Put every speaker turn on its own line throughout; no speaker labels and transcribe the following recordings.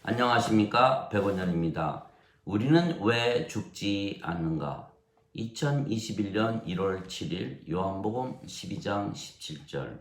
안녕하십니까, 백원현입니다. 우리는 왜 죽지 않는가? 2021년 1월 7일 요한복음 12장 17절.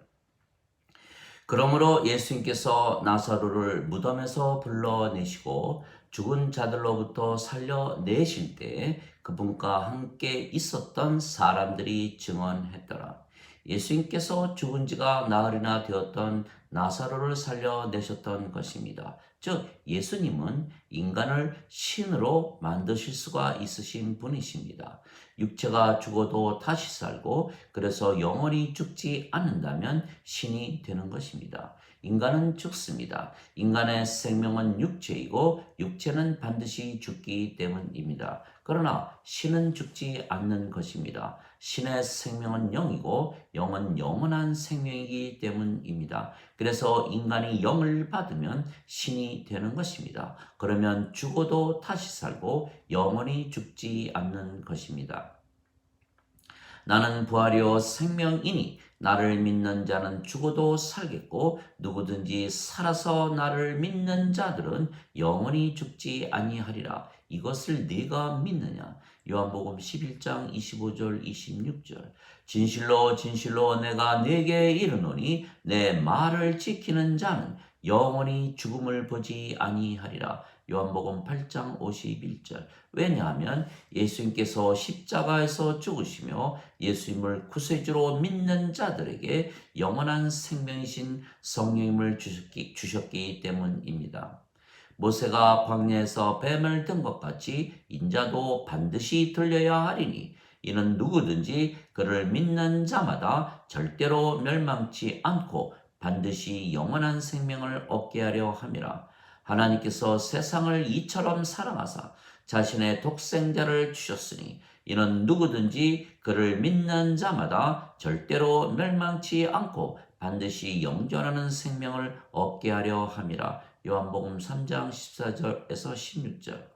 그러므로 예수님께서 나사로를 무덤에서 불러내시고 죽은 자들로부터 살려내실 때 그분과 함께 있었던 사람들이 증언했더라. 예수님께서 죽은 지가 나흘이나 되었던 나사로를 살려내셨던 것입니다. 즉 예수님은 인간을 신으로 만드실 수가 있으신 분이십니다. 육체가 죽어도 다시 살고 그래서 영원히 죽지 않는다면 신이 되는 것입니다. 인간은 죽습니다. 인간의 생명은 육체이고 육체는 반드시 죽기 때문입니다. 그러나 신은 죽지 않는 것입니다. 신의 생명은 영이고 영은 영원한 생명이기 때문입니다. 그래서 인간이 영을 받으면 신이 되는 것입니다. 그러면 죽어도 다시 살고 영원히 죽지 않는 것입니다. 나는 부활이요 생명이니 나를 믿는 자는 죽어도 살겠고 누구든지 살아서 나를 믿는 자들은 영원히 죽지 아니하리라. 이것을 네가 믿느냐? 요한복음 11장 25절 26절. 진실로 진실로 내가 네게 이르노니 내 말을 지키는 자는 영원히 죽음을 보지 아니하리라. 요한복음 8장 51절. 왜냐하면 예수님께서 십자가에서 죽으시며 예수님을 구세주로 믿는 자들에게 영원한 생명이신 성령님을 주셨기 때문입니다. 모세가 광야에서 뱀을 든 것 같이 인자도 반드시 들려야 하리니 이는 누구든지 그를 믿는 자마다 절대로 멸망치 않고 반드시 영원한 생명을 얻게 하려 함이라. 하나님께서 세상을 이처럼 사랑하사 자신의 독생자를 주셨으니 이는 누구든지 그를 믿는 자마다 절대로 멸망치 않고 반드시 영존하는 생명을 얻게 하려 함이라. 요한복음 3장 14절에서 16절.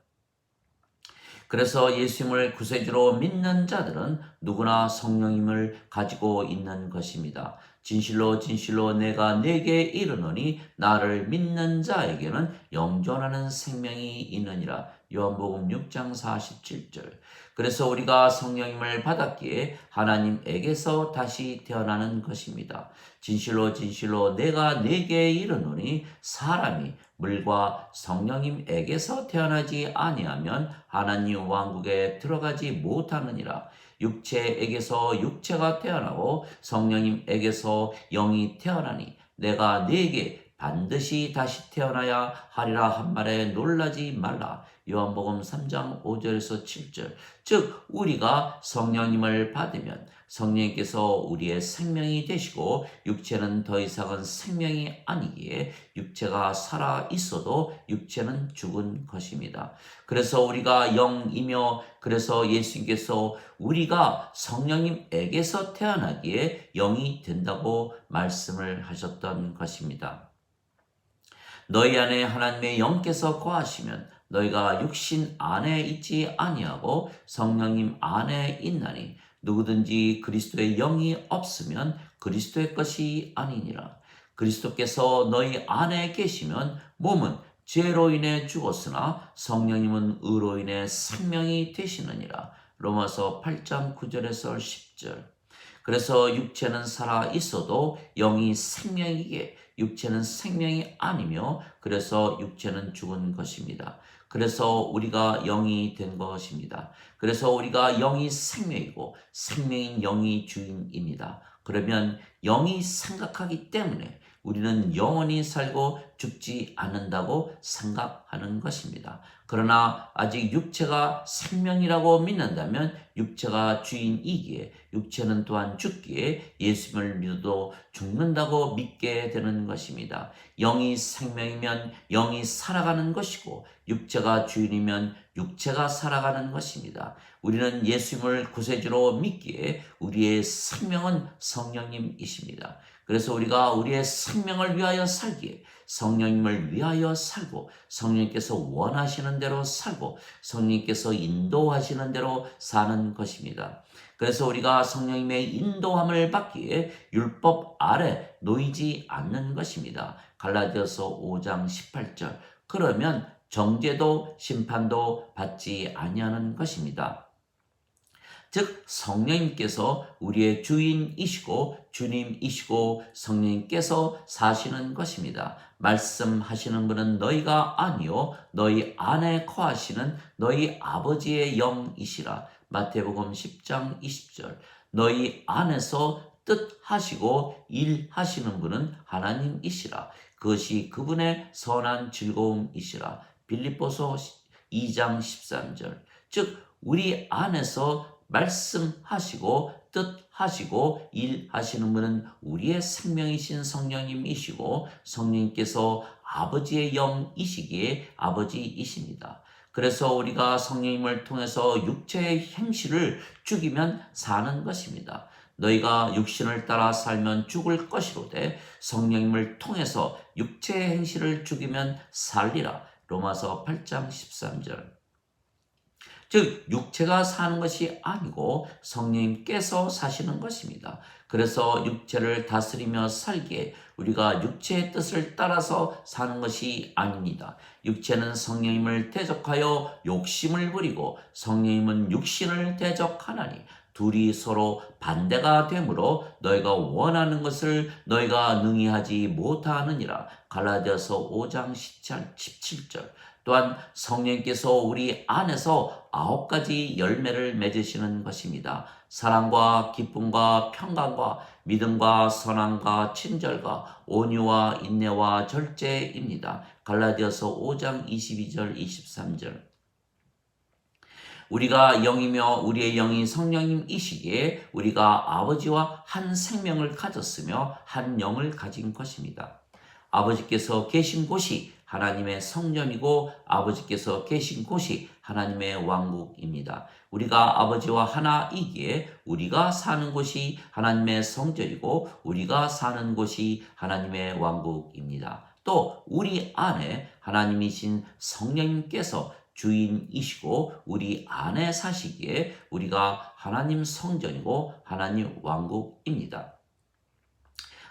그래서 예수님을 구세주로 믿는 자들은 누구나 성령님을 가지고 있는 것입니다. 진실로 진실로 내가 네게 이르노니 나를 믿는 자에게는 영존하는 생명이 있느니라. 요한복음 6장 47절. 그래서 우리가 성령님을 받았기에 하나님에게서 다시 태어나는 것입니다. 진실로 진실로 내가 네게 이르노니 사람이 물과 성령님에게서 태어나지 아니하면 하나님 왕국에 들어가지 못하느니라. 육체에게서 육체가 태어나고 성령님에게서 영이 태어나니 내가 네게 반드시 다시 태어나야 하리라 한 말에 놀라지 말라. 요한복음 3장 5절에서 7절. 즉 우리가 성령님을 받으면 성령님께서 우리의 생명이 되시고 육체는 더 이상은 생명이 아니기에 육체가 살아 있어도 육체는 죽은 것입니다. 그래서 우리가 영이며 그래서 예수님께서 우리가 성령님에게서 태어나기에 영이 된다고 말씀을 하셨던 것입니다. 너희 안에 하나님의 영께서 거하시면 너희가 육신 안에 있지 아니하고 성령님 안에 있나니 누구든지 그리스도의 영이 없으면 그리스도의 것이 아니니라. 그리스도께서 너희 안에 계시면 몸은 죄로 인해 죽었으나 성령님은 의로 인해 생명이 되시느니라. 로마서 8장 9절에서 10절. 그래서 육체는 살아 있어도 영이 생명이기에 육체는 생명이 아니며 그래서 육체는 죽은 것입니다. 그래서 우리가 영이 된 것입니다. 그래서 우리가 영이 생명이고 생명인 영이 주인입니다. 그러면 영이 생각하기 때문에 우리는 영원히 살고 죽지 않는다고 생각하는 것입니다. 그러나 아직 육체가 생명이라고 믿는다면 육체가 주인이기에 육체는 또한 죽기에 예수님을 믿어도 죽는다고 믿게 되는 것입니다. 영이 생명이면 영이 살아가는 것이고 육체가 주인이면 육체가 살아가는 것입니다. 우리는 예수님을 구세주로 믿기에 우리의 생명은 성령님이십니다. 그래서 우리가 우리의 생명을 위하여 살기에 성령님을 위하여 살고 성령님께서 원하시는 대로 살고 성령님께서 인도하시는 대로 사는 것입니다. 그래서 우리가 성령님의 인도함을 받기에 율법 아래 놓이지 않는 것입니다. 갈라디아서 5장 18절. 그러면 정죄도 심판도 받지 아니하는 것입니다. 즉 성령님께서 우리의 주인이시고 주님이시고 성령님께서 사시는 것입니다. 말씀하시는 분은 너희가 아니요 너희 안에 거하시는 너희 아버지의 영이시라. 마태복음 10장 20절. 너희 안에서 뜻하시고 일하시는 분은 하나님이시라. 그것이 그분의 선한 즐거움이시라. 빌립보서 2장 13절. 즉 우리 안에서 말씀하시고 뜻하시고 일하시는 분은 우리의 생명이신 성령님이시고 성령님께서 아버지의 영이시기에 아버지이십니다. 그래서 우리가 성령님을 통해서 육체의 행실을 죽이면 사는 것입니다. 너희가 육신을 따라 살면 죽을 것이로되 성령님을 통해서 육체의 행실을 죽이면 살리라. 로마서 8장 13절. 즉 육체가 사는 것이 아니고 성령님께서 사시는 것입니다. 그래서 육체를 다스리며 살기에 우리가 육체의 뜻을 따라서 사는 것이 아닙니다. 육체는 성령님을 대적하여 욕심을 부리고 성령님은 육신을 대적하나니 둘이 서로 반대가 되므로 너희가 원하는 것을 너희가 능히 하지 못하느니라. 갈라디아서 5장 17절. 또한 성령께서 우리 안에서 9가지 열매를 맺으시는 것입니다. 사랑과 기쁨과 평강과 믿음과 선함과 친절과 온유와 인내와 절제입니다. 갈라디아서 5장 22절 23절. 우리가 영이며 우리의 영이 성령님이시기에 우리가 아버지와 한 생명을 가졌으며 한 영을 가진 것입니다. 아버지께서 계신 곳이 하나님의 성전이고 아버지께서 계신 곳이 하나님의 왕국입니다. 우리가 아버지와 하나이기에 우리가 사는 곳이 하나님의 성전이고 우리가 사는 곳이 하나님의 왕국입니다. 또 우리 안에 하나님이신 성령님께서 주인이시고 우리 안에 사시기에 우리가 하나님 성전이고 하나님 왕국입니다.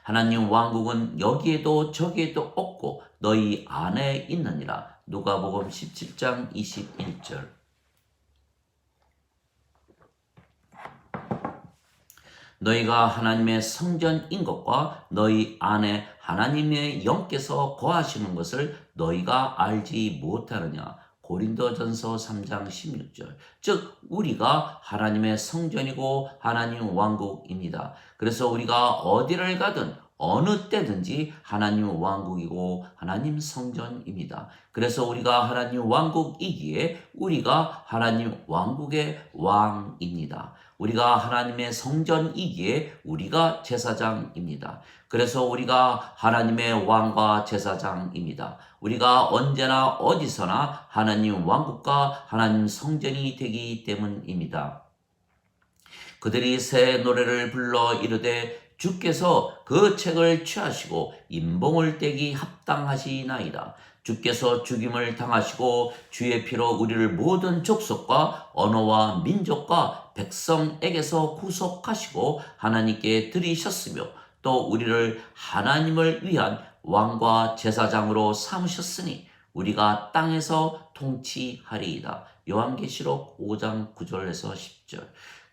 하나님 왕국은 여기에도 저기에도 없고 너희 안에 있느니라. 누가복음 17장 21절. 너희가 하나님의 성전인 것과 너희 안에 하나님의 영께서 거하시는 것을 너희가 알지 못하느냐. 고린도전서 3장 16절. 즉 우리가 하나님의 성전이고 하나님 왕국입니다. 그래서 우리가 어디를 가든 어느 때든지 하나님 왕국이고 하나님 성전입니다. 그래서 우리가 하나님 왕국이기에 우리가 하나님 왕국의 왕입니다. 우리가 하나님의 성전이기에 우리가 제사장입니다. 그래서 우리가 하나님의 왕과 제사장입니다. 우리가 언제나 어디서나 하나님 왕국과 하나님 성전이 되기 때문입니다. 그들이 새 노래를 불러 이르되 주께서 그 책을 취하시고 인봉을 떼기 합당하시나이다. 주께서 죽임을 당하시고 주의 피로 우리를 모든 족속과 언어와 민족과 백성에게서 구속하시고 하나님께 드리셨으며 또 우리를 하나님을 위한 왕과 제사장으로 삼으셨으니 우리가 땅에서 통치하리이다. 요한계시록 5장 9절에서 10절.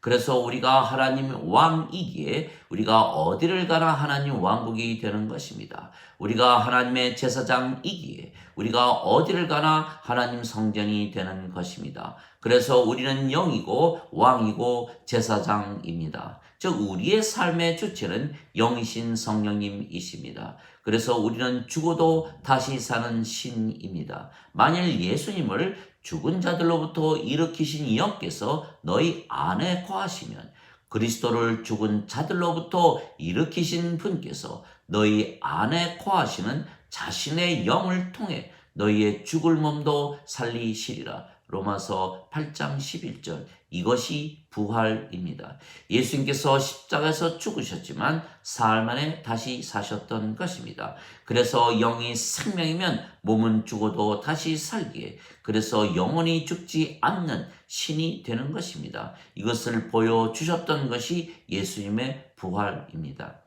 그래서 우리가 하나님 왕이기에 우리가 어디를 가나 하나님 왕국이 되는 것입니다. 우리가 하나님의 제사장이기에 우리가 어디를 가나 하나님 성전이 되는 것입니다. 그래서 우리는 영이고 왕이고 제사장입니다. 즉 우리의 삶의 주체는 영이신 성령님이십니다. 그래서 우리는 죽어도 다시 사는 신입니다. 만일 예수님을 죽은 자들로부터 일으키신 영께서 너희 안에 거하시면 그리스도를 죽은 자들로부터 일으키신 분께서 너희 안에 거하시는 자신의 영을 통해 너희의 죽을 몸도 살리시리라. 로마서 8장 11절. 이것이 부활입니다. 예수님께서 십자가에서 죽으셨지만 사흘 만에 다시 사셨던 것입니다. 그래서 영이 생명이면 몸은 죽어도 다시 살기에 그래서 영원히 죽지 않는 신이 되는 것입니다. 이것을 보여주셨던 것이 예수님의 부활입니다.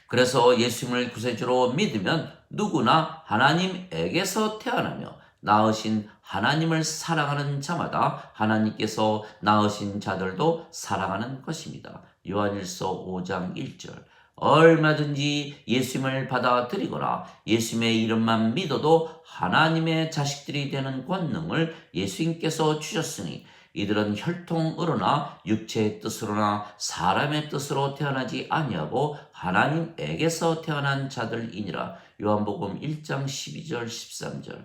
그래서 예수님을 구세주로 믿으면 누구나 하나님에게서 태어나며 낳으신 하나님을 사랑하는 자마다 하나님께서 낳으신 자들도 사랑하는 것입니다. 요한일서 5장 1절. 얼마든지 예수님을 받아들이거나 예수님의 이름만 믿어도 하나님의 자식들이 되는 권능을 예수님께서 주셨으니 이들은 혈통으로나 육체의 뜻으로나 사람의 뜻으로 태어나지 아니하고 하나님에게서 태어난 자들이니라. 요한복음 1장 12절 13절.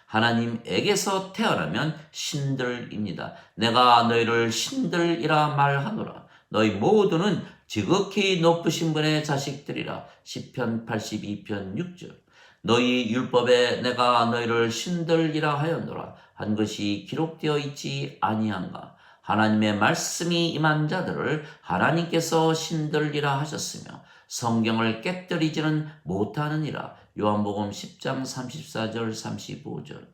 하나님에게서 태어나면 신들입니다. 내가 너희를 신들이라 말하노라. 너희 모두는 지극히 높으신 분의 자식들이라. 시편 82편 6절. 너희 율법에 내가 너희를 신들이라 하였노라 한 것이 기록되어 있지 아니한가. 하나님의 말씀이 임한 자들을 하나님께서 신들이라 하셨으며 성경을 깨뜨리지는 못하느니라. 요한복음 10장 34절 35절.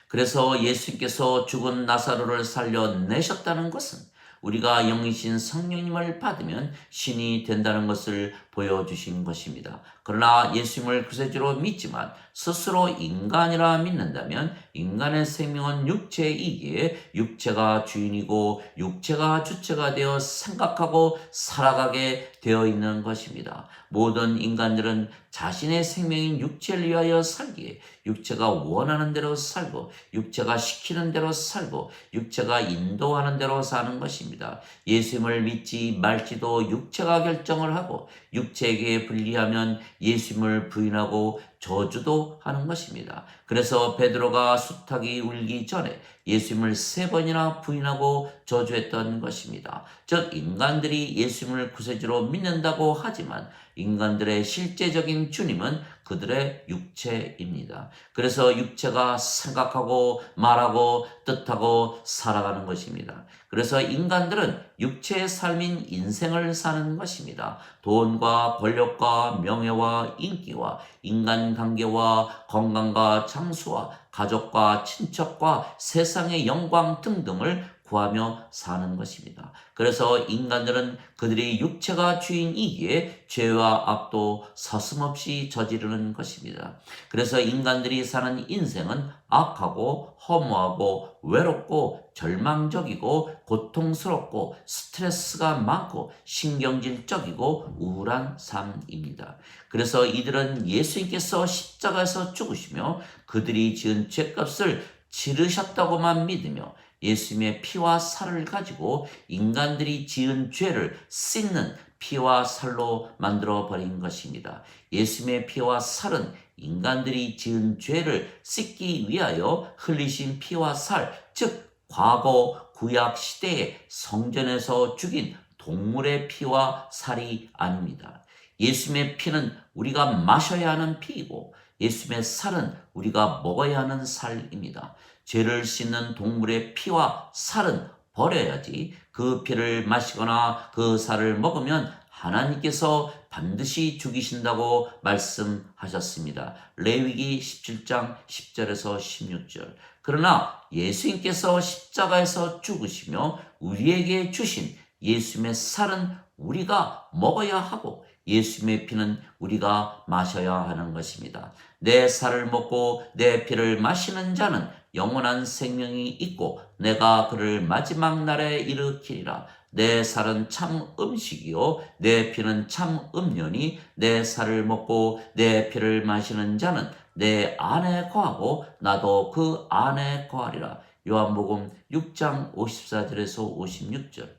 그래서 예수님께서 죽은 나사로를 살려내셨다는 것은 우리가 영이신 성령님을 받으면 신이 된다는 것을 보여주신 것입니다. 그러나 예수님을 구세주로 믿지만 스스로 인간이라 믿는다면 인간의 생명은 육체이기에 육체가 주인이고 육체가 주체가 되어 생각하고 살아가게 되어 있는 것입니다. 모든 인간들은 자신의 생명인 육체를 위하여 살기에 육체가 원하는 대로 살고 육체가 시키는 대로 살고 육체가 인도하는 대로 사는 것입니다. 예수님을 믿지 말지도 육체가 결정을 하고 육체에게 불리하면 예수님을 부인하고 저주도 하는 것입니다. 그래서 베드로가 수탉이 울기 전에 예수님을 3번이나 부인하고 저주했던 것입니다. 즉 인간들이 예수님을 구세주로 믿는다고 하지만 인간들의 실제적인 주님은 그들의 육체입니다. 그래서 육체가 생각하고 말하고 뜻하고 살아가는 것입니다. 그래서 인간들은 육체의 삶인 인생을 사는 것입니다. 돈과 권력과 명예와 인기와 인간관계와 건강과 장수와 가족과 친척과 세상의 영광 등등을 구하며 사는 것입니다. 그래서 인간들은 그들이 육체가 주인이기에 죄와 악도 서슴없이 저지르는 것입니다. 그래서 인간들이 사는 인생은 악하고 허무하고 외롭고 절망적이고 고통스럽고 스트레스가 많고 신경질적이고 우울한 삶입니다. 그래서 이들은 예수님께서 십자가에서 죽으시며 그들이 지은 죄값을 치르셨다고만 믿으며 예수님의 피와 살을 가지고 인간들이 지은 죄를 씻는 피와 살로 만들어 버린 것입니다. 예수님의 피와 살은 인간들이 지은 죄를 씻기 위하여 흘리신 피와 살, 즉 과거 구약 시대에 성전에서 죽인 동물의 피와 살이 아닙니다. 예수님의 피는 우리가 마셔야 하는 피이고 예수님의 살은 우리가 먹어야 하는 살입니다. 죄를 씻는 동물의 피와 살은 버려야지 그 피를 마시거나 그 살을 먹으면 하나님께서 반드시 죽이신다고 말씀하셨습니다. 레위기 17장 10절에서 16절. 그러나 예수님께서 십자가에서 죽으시며 우리에게 주신 예수님의 살은 우리가 먹어야 하고 예수님의 피는 우리가 마셔야 하는 것입니다. 내 살을 먹고 내 피를 마시는 자는 영원한 생명이 있고 내가 그를 마지막 날에 일으키리라. 내 살은 참 음식이요 내 피는 참 음료니 내 살을 먹고 내 피를 마시는 자는 내 안에 거하고 나도 그 안에 거하리라. 요한복음 6장 54절에서 56절.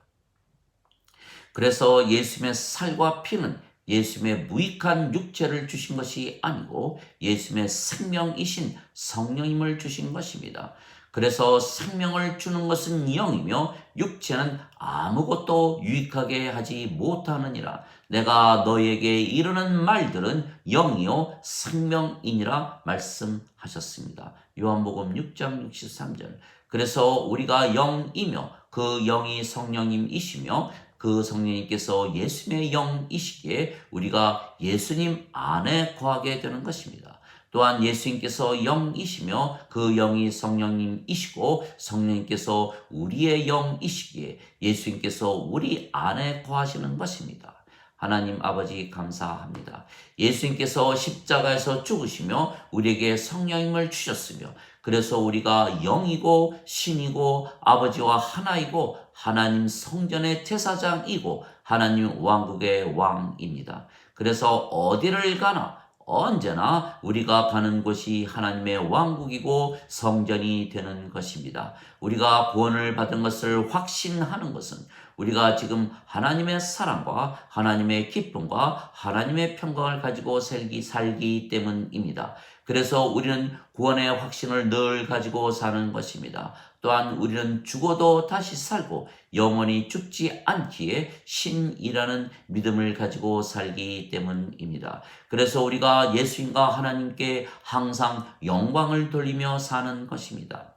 그래서 예수님의 살과 피는 예수님의 무익한 육체를 주신 것이 아니고 예수님의 생명이신 성령님을 주신 것입니다. 그래서 생명을 주는 것은 영이며 육체는 아무것도 유익하게 하지 못하느니라. 내가 너희에게 이르는 말들은 영이요 생명이니라 말씀하셨습니다. 요한복음 6장 63절. 그래서 우리가 영이며 그 영이 성령님이시며 그 성령님께서 예수님의 영이시기에 우리가 예수님 안에 거하게 되는 것입니다. 또한 예수님께서 영이시며 그 영이 성령님이시고 성령님께서 우리의 영이시기에 예수님께서 우리 안에 거하시는 것입니다. 하나님 아버지 감사합니다. 예수님께서 십자가에서 죽으시며 우리에게 성령님을 주셨으며 그래서 우리가 영이고 신이고 아버지와 하나이고 하나님 성전의 제사장이고 하나님 왕국의 왕입니다. 그래서 어디를 가나 언제나 우리가 가는 곳이 하나님의 왕국이고 성전이 되는 것입니다. 우리가 구원을 받은 것을 확신하는 것은 우리가 지금 하나님의 사랑과 하나님의 기쁨과 하나님의 평강을 가지고 살기 때문입니다. 그래서 우리는 구원의 확신을 늘 가지고 사는 것입니다. 또한 우리는 죽어도 다시 살고 영원히 죽지 않기에 신이라는 믿음을 가지고 살기 때문입니다. 그래서 우리가 예수님과 하나님께 항상 영광을 돌리며 사는 것입니다.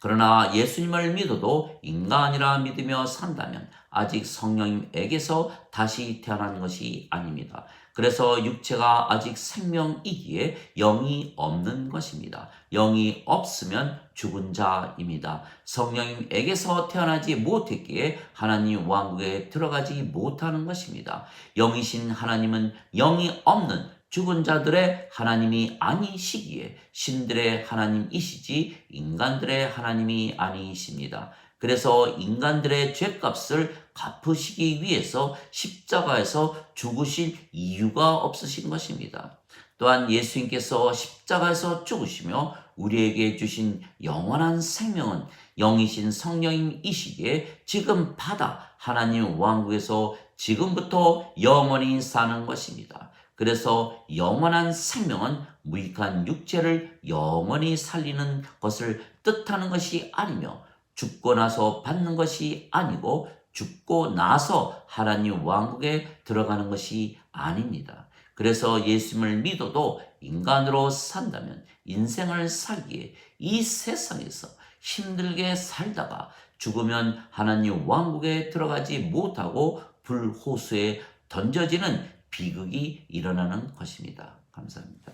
그러나 예수님을 믿어도 인간이라 믿으며 산다면 아직 성령님에게서 다시 태어난 것이 아닙니다. 그래서 육체가 아직 생명이기에 영이 없는 것입니다. 영이 없으면 죽은 자입니다. 성령님에게서 태어나지 못했기에 하나님 왕국에 들어가지 못하는 것입니다. 영이신 하나님은 영이 없는 죽은 자들의 하나님이 아니시기에 신들의 하나님이시지 인간들의 하나님이 아니십니다. 그래서 인간들의 죄값을 갚으시기 위해서 십자가에서 죽으실 이유가 없으신 것입니다. 또한 예수님께서 십자가에서 죽으시며 우리에게 주신 영원한 생명은 영이신 성령님이시기에 지금 받아 하나님 왕국에서 지금부터 영원히 사는 것입니다. 그래서 영원한 생명은 무익한 육체를 영원히 살리는 것을 뜻하는 것이 아니며 죽고 나서 받는 것이 아니고 죽고 나서 하나님 왕국에 들어가는 것이 아닙니다. 그래서 예수님을 믿어도 인간으로 산다면 인생을 살기에 이 세상에서 힘들게 살다가 죽으면 하나님 왕국에 들어가지 못하고 불호수에 던져지는 비극이 일어나는 것입니다. 감사합니다.